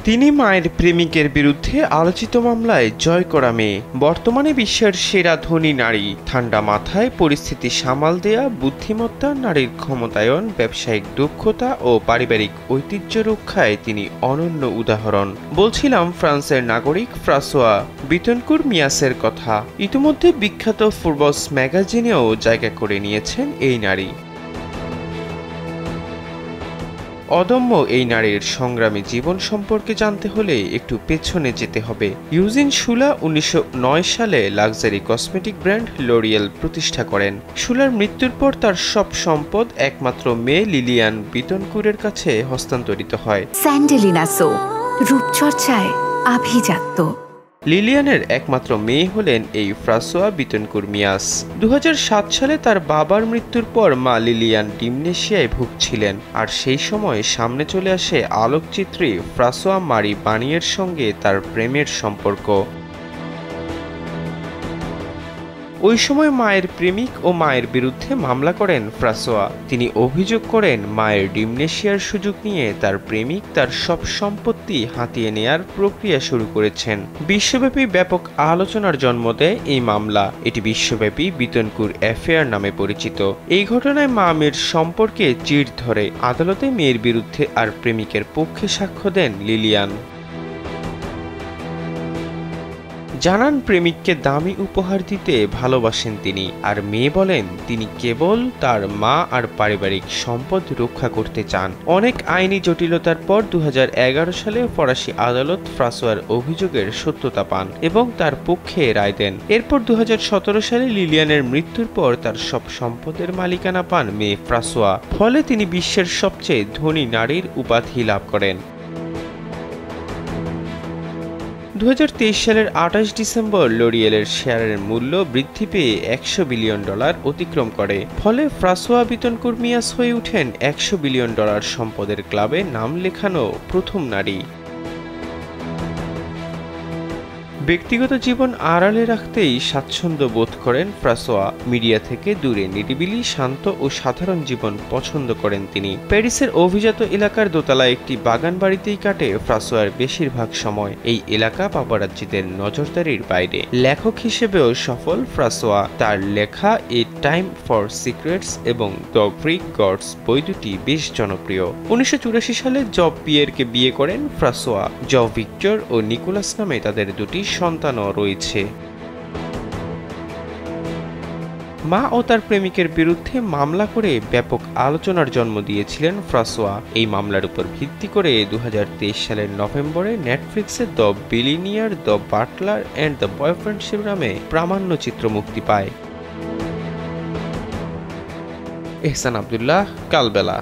তিনি মায়ের প্রেমিকের বিরুদ্ধে আলোচিত মামলায় জয় করা মেয়ে। বর্তমানে বিশ্বের সেরা ধনী নারী। ঠান্ডা মাথায় পরিস্থিতি সামাল দেয়া, বুদ্ধিমত্তা, নারীর ক্ষমতায়ন, ব্যবসায়িক দক্ষতা ও পারিবারিক ঐতিহ্য রক্ষায় তিনি অনন্য উদাহরণ। বলছিলাম ফ্রান্সের নাগরিক ফ্রাঁসোয়া বিতনকুর মিয়াসের কথা। ইতিমধ্যে বিখ্যাত ফোর্বস ম্যাগাজিনেও জায়গা করে নিয়েছেন এই নারী। অদম্য এই নারীর সংগ্রামী জীবন সম্পর্কে জানতে হলে একটু পেছনে যেতে হবে। ইউজিন শুলা 1909 সালে লাক্সারি কসমেটিক ব্র্যান্ড লরিয়েল প্রতিষ্ঠা করেন। শুলার মৃত্যুর পর তার সব সম্পদ একমাত্র মেয়ে লিলিয়ান বিতনকুরের কাছে হস্তান্তরিত হয়। স্যান্ডেলিনা সো, রূপচর্চায় আভিজাত্য। লিলিয়ানের একমাত্র মেয়ে হলেন এই ফ্রাঁসোয়া বিতনকুর মিয়াস। 2007 সালে তার বাবার মৃত্যুর পর মা লিলিয়ান ডিমনেশিয়ায় ভুগছিলেন, আর সেই সময় সামনে চলে আসে আলোকচিত্রী ফ্রাঁসোয়া মারি বানিয়ের সঙ্গে তার প্রেমের সম্পর্ক। ওই সময় মায়ের প্রেমিক ও মায়ের বিরুদ্ধে মামলা করেন ফ্রাঁসোয়া। তিনি অভিযোগ করেন মায়ের ডিমনেশিয়ার সুযোগ নিয়ে তার প্রেমিক তার সব সম্পত্তি হাতিয়ে নেয়ার প্রক্রিয়া শুরু করেছেন। বিশ্বব্যাপী ব্যাপক আলোচনার জন্ম দেয় এই মামলা। এটি বিশ্বব্যাপী বিতনকুর অ্যাফেয়ার নামে পরিচিত। এই ঘটনায় মা মেয়ের সম্পর্কে চিড় ধরে। আদালতে মেয়ের বিরুদ্ধে আর প্রেমিকের পক্ষে সাক্ষ্য দেন লিলিয়ান। জানান প্রেমিককে দামি উপহার দিতে ভালোবাসেন তিনি, আর মেয়ে বলেন তিনি কেবল তার মা আর পারিবারিক সম্পদ রক্ষা করতে চান। অনেক আইনি জটিলতার পর 2011 সালে ফরাসি আদালত ফ্রাঁসোয়ার অভিযোগের সত্যতা পান এবং তার পক্ষে রায় দেন। এরপর 2017 সালে লিলিয়ানের মৃত্যুর পর তার সব সম্পদের মালিকানা পান মেয়ে ফ্রাঁসোয়া। ফলে তিনি বিশ্বের সবচেয়ে ধনী নারীর উপাধি লাভ করেন। 2023 সালের 28 ডিসেম্বর লরিয়েলের শেয়ারের মূল্য বৃদ্ধি পেয়ে $100 বিলিয়ন অতিক্রম করে। ফলে ফ্রাঁসোয়া বিতনকুর মিয়াস হয়ে ওঠেন $100 বিলিয়ন সম্পদের ক্লাবে নাম লেখানো প্রথম নারী। ব্যক্তিগত জীবন আড়ালে রাখতেই স্বাচ্ছন্দ্য বোধ করেন ফ্রাঁসোয়া। মিডিয়া থেকে দূরে নিরিবিলি, শান্ত ও সাধারণ জীবন পছন্দ করেন তিনি। প্যারিসের অভিজাত এলাকার দোতলায় একটি বাগান বাড়িতেই কাটে ফ্রাঁসোয়ার বেশিরভাগ সময়। এই এলাকা পাপারাজ্জিদের নজরদারির বাইরে। লেখক হিসেবেও সফল ফ্রাঁসোয়া। তার লেখা এ টাইম ফর সিক্রেটস এবং দ্য গ্রিক গডস বই দুটি বেশ জনপ্রিয়। 1984 সালে জব পিয়েরকে বিয়ে করেন ফ্রাঁসোয়া। জব ভিক্টর ও নিকোলাস নামে তাদের দুটি সন্তানও রয়েছে। মা ও তার প্রেমিকের বিরুদ্ধে মামলা করে ব্যাপক আলোচনার জন্ম দিয়েছিলেন ফ্রাঁসোয়া। এই মামলার উপর ভিত্তি করে 2023 সালের নভেম্বরে নেটফ্লিক্সে the billionaire, the butler and the boyfriend শিরোনামে প্রামাণ্যচিত্র মুক্তি পায়। এহসান আব্দুল্লাহ, কালবেলা।